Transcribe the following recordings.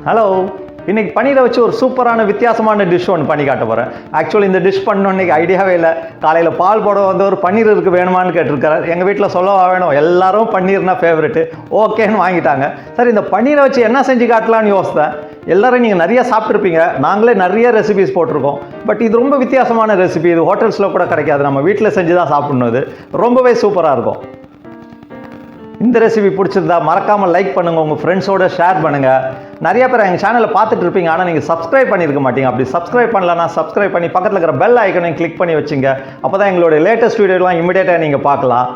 Hello, இன்றைக்கி பன்னீரை வச்சு ஒரு சூப்பரான வித்தியாசமான டிஷ் ஒன்று பண்ணி காட்ட போகிறேன். ஆக்சுவலி இந்த டிஷ் பண்ணணும் இன்றைக்கி ஐடியாவே இல்லை. காலையில் பால் போட வந்து ஒரு பன்னீர் இருக்குது வேணுமான்னு கேட்டிருக்காரு. எங்கள் வீட்டில் சொல்லவா வேணும், எல்லாரும் பன்னீர்னா ஃபேவரெட்டு. ஓகேன்னு வாங்கிட்டாங்க. சரி, இந்த பன்னீரை வச்சு என்ன செஞ்சு காட்டலான்னு யோசித்தேன். எல்லோரும் நீங்கள் நிறைய சாப்பிட்ருப்பீங்க, நாங்களே நிறைய ரெசிபிஸ் போட்டிருக்கோம். பட் இது ரொம்ப வித்தியாசமான ரெசிபி. இது ஹோட்டல்ஸில் கூட கிடைக்காது, நம்ம வீட்டில் செஞ்சு தான் சாப்பிட்ணும். இது ரொம்பவே சூப்பராக இருக்கும். இந்த ரெசிபி பிடிச்சிருந்தா மறக்காமல் லைக் பண்ணுங்கள், உங்கள் ஃப்ரெண்ட்ஸோடு ஷேர் பண்ணுங்கள். நிறைய பேர் எங்கள் சேனலில் பார்த்துட்டு இருப்பீங்க, ஆனால் நீங்கள் சப்ஸ்கிரைப் பண்ணியிருக்க மாட்டீங்க. அப்படி சப்ஸ்கிரைப் பண்ணலன்னா சப்ஸ்கிரைப் பண்ணி பக்கத்தில் இருக்கிற பெல் ஐக்கனையும் கிளிக் பண்ணி வச்சுங்க. அப்போ தான் எங்களுடைய லேட்டஸ்ட் வீடியோலாம் இமிடியேட்டாக நீங்கள் பார்க்கலாம்.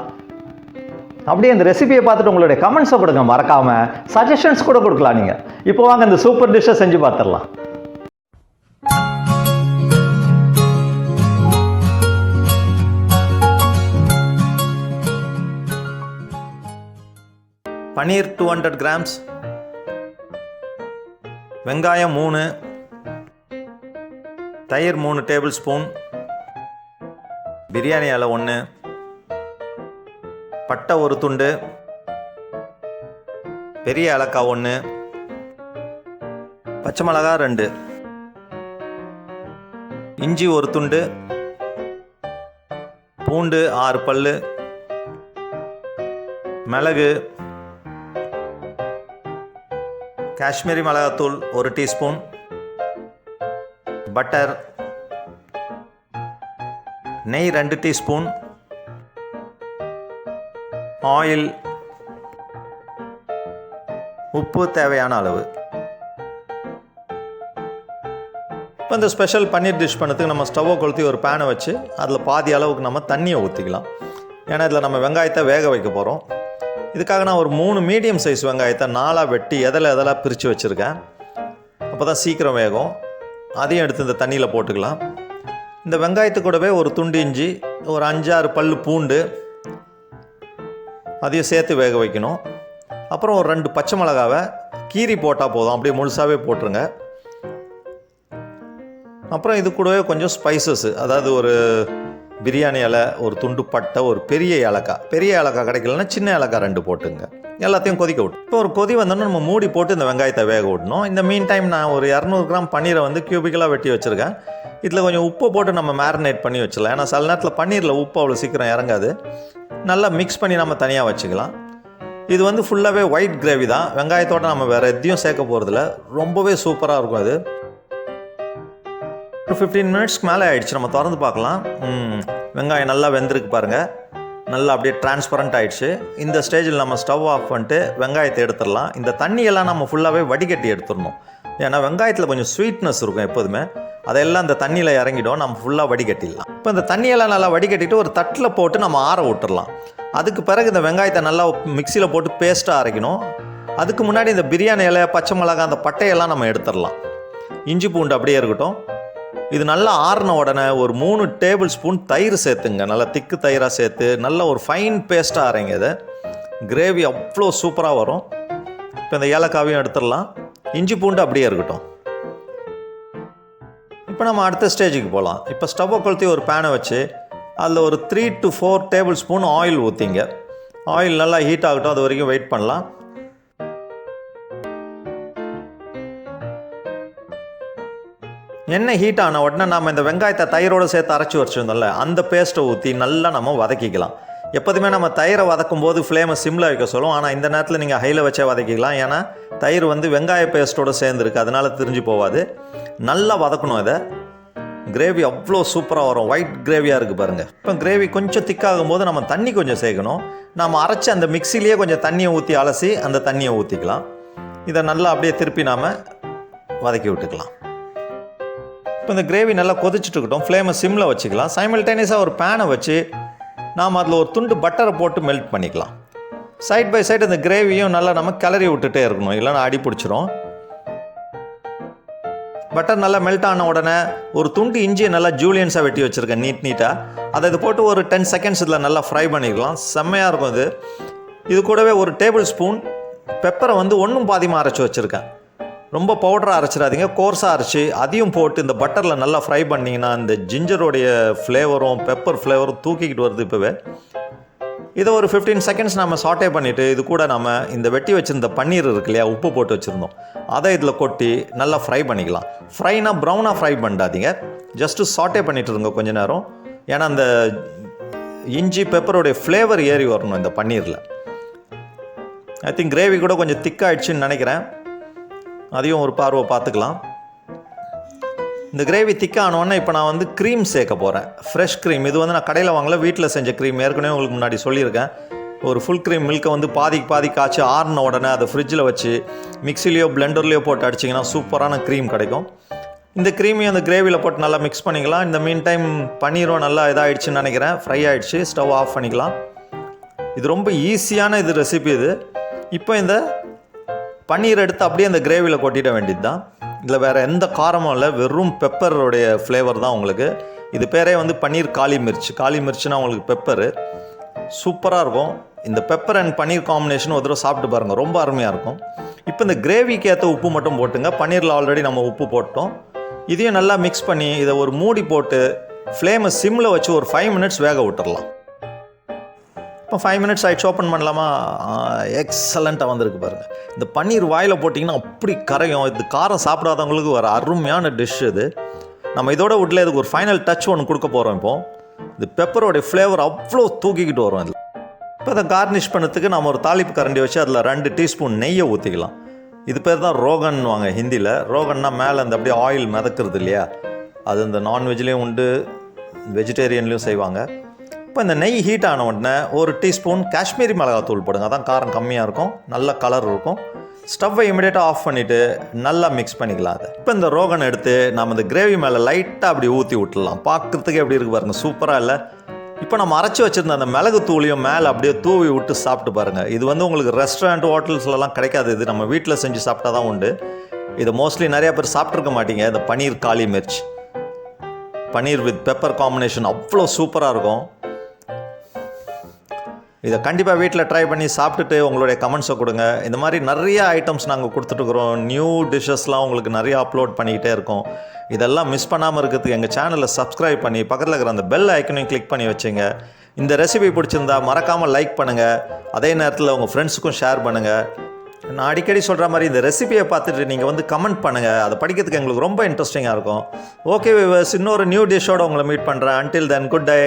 அப்படியே இந்த ரெசிபியை பார்த்துட்டு உங்களுடைய கமெண்ட்ஸை கொடுங்க, மறக்காமல் சஜஷன்ஸ் கூட கொடுக்கலாம். நீங்கள் இப்போ வாங்க இந்த சூப்பர் டிஷ்ஷை செஞ்சு பார்த்துடலாம். பன்னீர் 200 கிராம்ஸ், வெங்காயம் 3, தயிர் 3 டேபிள் ஸ்பூன், பிரியாணி இலை 1, பட்டை 1 துண்டு, பெரிய ஏலக்காய் 1, பச்சை மிளகாய் 2, இஞ்சி 1 துண்டு, பூண்டு 6 பல்லு, மிளகு, காஷ்மீரி மிளகாத்தூள் 1 டீஸ்பூன், பட்டர், நெய் 2 டீஸ்பூன், ஆயில், உப்பு தேவையான அளவு. இப்போ இந்த ஸ்பெஷல் பன்னீர் டிஷ் பண்ணதுக்கு நம்ம ஸ்டவ்வை கொளுத்தி ஒரு பேனை வச்சு அதில் பாதி அளவுக்கு நம்ம தண்ணியை ஊற்றிக்கலாம். ஏன்னா இதில் நம்ம வெங்காயத்தை வேக வைக்க போகிறோம். இதுக்காக நான் ஒரு 3 மீடியம் சைஸ் வெங்காயத்தை 4 வெட்டி எதெல்லாம் பிரித்து வச்சுருக்கேன். அப்போ தான் சீக்கிரம் வேகும். அதையும் எடுத்து இந்த தண்ணியில் போட்டுக்கலாம். இந்த வெங்காயத்து கூடவே ஒரு துண்டு இஞ்சி, ஒரு 5-6 பல்லு பூண்டு, அதையும் சேர்த்து வேக வைக்கணும். அப்புறம் ஒரு 2 பச்சை மிளகாவை கீரி போட்டால் போதும், அப்படியே முழுசாகவே போட்டுருங்க. அப்புறம் இது கூடவே கொஞ்சம் ஸ்பைசஸ், அதாவது ஒரு பிரியாணி இலை, ஒரு துண்டு பட்டை, ஒரு பெரிய ஏலக்காய் கிடைக்கலன்னா சின்ன ஏலக்காய் 2 போட்டுங்க. எல்லாத்தையும் கொதிக்க விட்டு இப்போ ஒரு கொதி வந்தோன்னா நம்ம மூடி போட்டு இந்த வெங்காயத்தை வேக விடணும். இந்த மீன் டைம் நான் ஒரு 200 கிராம் பன்னீரை வந்து கியூபிக்கலாக வெட்டி வச்சுருக்கேன். இதில் கொஞ்சம் உப்பை போட்டு நம்ம மேரினேட் பண்ணி வச்சிடலாம். ஏன்னா சில நேரத்தில் பன்னீரில் உப்பு அவ்வளோ சீக்கிரம் இறங்காது. நல்லா மிக்ஸ் பண்ணி நம்ம தனியாக வச்சுக்கலாம். இது வந்து ஃபுல்லாகவே ஒயிட் கிரேவி தான். வெங்காயத்தோடு நம்ம வேறு எதையும் சேர்க்க போகிறதில்ல. ரொம்பவே சூப்பராக இருக்கும். அது 15 மினிட்ஸ்க்கு மேலே ஆகிடுச்சு. நம்ம திறந்து பார்க்கலாம். வெங்காயம் நல்லா வெந்திருக்கு பாருங்கள். நல்லா அப்படியே டிரான்ஸ்பரண்ட் ஆகிடுச்சு. இந்த ஸ்டேஜில் நம்ம ஸ்டவ் ஆஃப் பண்ணிட்டு வெங்காயத்தை எடுத்துடலாம். இந்த தண்ணியெல்லாம் நம்ம ஃபுல்லாகவே வடிகட்டி எடுத்துடணும். ஏன்னா வெங்காயத்தில் கொஞ்சம் ஸ்வீட்னஸ் இருக்கும் எப்போதுமே. அதெல்லாம் இந்த தண்ணியில் இறங்கிடும். நம்ம ஃபுல்லாக வடிகட்டிடலாம். இப்போ இந்த தண்ணியெல்லாம் நல்லா வடிகட்டிட்டு ஒரு தட்டில் போட்டு நம்ம ஆற விட்டுடலாம். அதுக்கு பிறகு இந்த வெங்காயத்தை நல்லா மிக்சியில் போட்டு பேஸ்ட்டாக அரைக்கணும். அதுக்கு முன்னாடி இந்த பிரியாணி இலை, பச்சை மிளகாய், அந்த பட்டையெல்லாம் நம்ம எடுத்துடலாம். இஞ்சி பூண்டு அப்படியே இருக்கட்டும். இது நல்லா ஆறின உடனே ஒரு 3 டேபிள் ஸ்பூன் தயிர் சேர்த்துங்க. நல்லா திக்கு தயிராக சேர்த்து நல்லா ஒரு ஃபைன் பேஸ்ட்டாக அரைங்க. இதை கிரேவி அவ்வளோ சூப்பராக வரும். இப்போ இந்த ஏலக்காவையும் எடுத்துடலாம். இஞ்சி பூண்டு அப்படியே இருக்கட்டும். இப்போ நம்ம அடுத்த ஸ்டேஜுக்கு போகலாம். இப்போ ஸ்டவ்வை கொளுத்தி ஒரு பேனை வச்சு அதில் ஒரு 3 to 4 டேபிள் ஸ்பூன் ஆயில் ஊற்றிங்க. ஆயில் நல்லா ஹீட் ஆகட்டும், அது வரைக்கும் வெயிட் பண்ணலாம். எண்ணெய் ஹீட் ஆன உடனே நம்ம இந்த வெங்காயத்தை தயிரோடு சேர்த்து அரைச்சி வச்சுருந்தோம்ல, அந்த பேஸ்ட்டை ஊற்றி நல்லா நம்ம வதக்கிக்கலாம். எப்போதுமே நம்ம தயிரை வதக்கும் போது ஃப்ளேமை சிம்மில் வைக்க சொல்லுவோம். ஆனால் இந்த நேரத்தில் நீங்கள் ஹையில் வச்சே வதக்கிக்கலாம். ஏன்னா தயிர் வந்து வெங்காய பேஸ்ட்டோடு சேர்ந்துருக்கு, அதனால் திரிஞ்சு போகாது. நல்லா வதக்கணும். இதை கிரேவி அவ்வளோ சூப்பராக வரும். ஒயிட் கிரேவியாக இருக்குது பாருங்கள். இப்போ கிரேவி கொஞ்சம் திக்காகும் போது நம்ம தண்ணி கொஞ்சம் சேர்க்கணும். நம்ம அரைச்சி அந்த மிக்சிலேயே கொஞ்சம் தண்ணியை ஊற்றி அலசி அந்த தண்ணியை ஊற்றிக்கலாம். இதை நல்லா அப்படியே திருப்பி நாம் வதக்கி விட்டுக்கலாம். இப்போ இந்த கிரேவி நல்லா கொதிச்சுட்டு இருக்கட்டும். ஃப்ளேமை சிம்மில் வச்சுக்கலாம். சைமல்டேனியஸாக ஒரு பேனை வச்சு நாம் அதில் ஒரு துண்டு பட்டரை போட்டு மெல்ட் பண்ணிக்கலாம். சைட் பை சைடு இந்த கிரேவியும் நல்லா நம்ம கிளறி விட்டுட்டே இருக்கணும், இல்லைன்னா அடி பிடிச்சிரும். பட்டர் நல்லா மெல்ட் ஆன உடனே ஒரு துண்டு இஞ்சியை நல்லா ஜூலியன்ஸாக வெட்டி வச்சுருக்கேன், நீட்டாக. அதை இது போட்டு ஒரு 10 செகண்ட்ஸ் இதில் நல்லா ஃப்ரை பண்ணிக்கலாம். செம்மையாக இருக்கும் இது. இது கூடவே ஒரு டேபிள் ஸ்பூன் பெப்பரை வந்து 1 பாதியமாக அரைச்சி வச்சுருக்கேன். ரொம்ப பவுடராக அரைச்சிடாதீங்க, கோர்ஸாக அரைச்சி அதையும் போட்டு இந்த பட்டரில் நல்லா ஃப்ரை பண்ணிங்கன்னா இந்த ஜிஞ்சருடைய ஃப்ளேவரும் பெப்பர் ஃப்ளேவரும் தூக்கிக்கிட்டு வருது இப்போவே. இதை ஒரு 15 செகண்ட்ஸ் நம்ம சாட்டே பண்ணிவிட்டு இது கூட நம்ம இந்த வெட்டி வச்சுருந்த பன்னீர் இருக்கு இல்லையா, உப்பு போட்டு வச்சுருந்தோம், அதை இதில் கொட்டி நல்லா ஃப்ரை பண்ணிக்கலாம். ஃப்ரைனா ப்ரௌனாக ஃப்ரை பண்ணாதீங்க, ஜஸ்ட்டு சாட்டே பண்ணிட்டு இருங்க கொஞ்ச நேரம். ஏன்னா அந்த இஞ்சி பெப்பரோடைய ஃப்ளேவர் ஏறி வரணும் இந்த பன்னீரில். ஐ திங்க் கிரேவி கூட கொஞ்சம் திக்காகிடுச்சின்னு நினைக்கிறேன், அதையும் ஒரு பார்வை பார்த்துக்கலாம். இந்த கிரேவி திக்கானோடனே இப்போ நான் வந்து க்ரீம் சேர்க்க போகிறேன், ஃப்ரெஷ் க்ரீம். இது வந்து நான் கடையில் வாங்கல, வீட்டில் செஞ்ச க்ரீம். ஏற்கனவே உங்களுக்கு முன்னாடி சொல்லியிருக்கேன். ஒரு ஃபுல் க்ரீம் மில்கை வந்து பாதி காய்ச்சி ஆறின உடனே அதை ஃப்ரிட்ஜில் வச்சு மிக்சிலையோ பிளெண்டர்லையோ போட்டு அடிச்சிங்கன்னா சூப்பரான க்ரீம் கிடைக்கும். இந்த க்ரீமையும் அந்த கிரேவியில் போட்டு நல்லா மிக்ஸ் பண்ணிக்கலாம். இந்த மீன் டைம் பன்னீரும் நல்லா இதாகிடுச்சின்னு நினைக்கிறேன், ஃப்ரை ஆகிடுச்சு. ஸ்டவ் ஆஃப் பண்ணிக்கலாம். இது ரொம்ப ஈஸியான இது ரெசிபி இது. இப்போ இந்த பன்னீர் எடுத்து அப்படியே அந்த கிரேவியில் கொட்டிட வேண்டியது தான். இதில் வேறு எந்த காரமும் இல்லை, வெறும் பெப்பருடைய ஃப்ளேவர் தான் உங்களுக்கு. இது பேரே வந்து பன்னீர் காலிமிர்ச்னா உங்களுக்கு பெப்பரு. சூப்பராக இருக்கும். இந்த பெப்பர் அண்ட் பன்னீர் காம்பினேஷன் ஒரு தடவை சாப்பிட்டு பாருங்கள், ரொம்ப அருமையாக இருக்கும். இப்போ இந்த கிரேவிக்கு ஏற்ற உப்பு மட்டும் போட்டுங்க. பன்னீரில் ஆல்ரெடி நம்ம உப்பு போட்டோம். இதையும் நல்லா மிக்ஸ் பண்ணி இதை ஒரு மூடி போட்டு ஃப்ளேமை சிம்மில் வச்சு ஒரு 5 மினிட்ஸ் வேக விட்டுறலாம். இப்போ 5 மினிட்ஸ் ஆகிடுச்சு, ஓப்பன் பண்ணலாமா? எக்ஸலண்ட்டாக வந்திருக்கு பாருங்கள். இந்த பன்னீர் வாயில் போட்டிங்கன்னா அப்படி கரையும். இது காரம் சாப்பிடாதவங்களுக்கு ஒரு அருமையான டிஷ் இது. நம்ம இதோட வீட்டில் இதுக்கு ஒரு ஃபைனல் டச் ஒன்று கொடுக்க போகிறோம். இப்போது இது பெப்பரோடைய ஃப்ளேவர் அவ்வளோ தூக்கிக்கிட்டு வரும் இதில். இப்போ அதை கார்னிஷ் பண்ணுறதுக்கு நம்ம ஒரு தாளிப்பு கரண்டி வச்சு அதில் 2 டீஸ்பூன் நெய்யை ஊற்றிக்கலாம். இது பேர் தான் ரோகன் வாங்க ஹிந்தியில். ரோகன்னா மேலே அந்த அப்படியே ஆயில் மிதக்கிறது இல்லையா, அது இந்த நான்வெஜ்லேயும் உண்டு, வெஜிடேரியன்லேயும் செய்வாங்க. இப்போ இந்த நெய் ஹீட் ஆன உடனே ஒரு டீஸ்பூன் காஷ்மீரி மிளகாத்தூள் போடுங்க, அதான் காரம் கம்மியாக இருக்கும், நல்ல கலர் இருக்கும். ஸ்டவ்வை இமிடியேட்டாக ஆஃப் பண்ணிவிட்டு நல்லா மிக்ஸ் பண்ணிக்கலாம் அதை. இப்போ இந்த ரோகன் எடுத்து நம்ம இந்த கிரேவி மேலே லைட்டாக அப்படி ஊற்றி விட்டுடலாம். பார்க்குறதுக்கு எப்படி இருக்குது பாருங்கள், சூப்பராக இல்லை? இப்போ நம்ம அரைச்சி வச்சுருந்த அந்த மிளகு தூளியும் மேலே அப்படியே தூவி விட்டு சாப்பிட்டு பாருங்கள். இது வந்து உங்களுக்கு ரெஸ்டாரண்ட் ஹோட்டல்ஸ்லாம் கிடைக்காது, இது நம்ம வீட்டில் செஞ்சு சாப்பிட்டா தான் உண்டு. இதை மோஸ்ட்லி நிறையா பேர் சாப்பிட்ருக்க மாட்டீங்க. இந்த பன்னீர் காலிமிர்ச், பன்னீர் வித் பெப்பர் காம்பினேஷன் அவ்வளோ சூப்பராக இருக்கும். இதை கண்டிப்பாக வீட்டில் ட்ரை பண்ணி சாப்பிட்டுட்டு உங்களுடைய கமெண்ட்ஸை கொடுங்க. இந்த மாதிரி நிறைய ஐட்டம்ஸ் நாங்கள் கொடுத்துட்டுருக்குறோம். நியூ டிஷ்ஷஸ்லாம் உங்களுக்கு நிறையா அப்லோட் பண்ணிக்கிட்டே இருக்கோம். இதெல்லாம் மிஸ் பண்ணாமல் இருக்கிறதுக்கு எங்கள் சேனலை சப்ஸ்கிரைப் பண்ணி பக்கத்தில் இருக்கிற அந்த பெல் ஐக்கனையும் கிளிக் பண்ணி வச்சுங்க. இந்த ரெசிபி பிடிச்சிருந்தா மறக்காமல் லைக் பண்ணுங்கள். அதே நேரத்தில் உங்கள் ஃப்ரெண்ட்ஸுக்கும் ஷேர் பண்ணுங்கள். நான் அடிக்கடி சொல்கிற மாதிரி இந்த ரெசிபியை பார்த்துட்டு நீங்கள் வந்து கமெண்ட் பண்ணுங்கள், அதை படிக்கிறதுக்கு எங்களுக்கு ரொம்ப இன்ட்ரெஸ்டிங்காக இருக்கும். ஓகே வியூவர்ஸ், இன்னொரு நியூ டிஷ்ஷோடு உங்களை மீட் பண்ணுறேன். Until then, good day.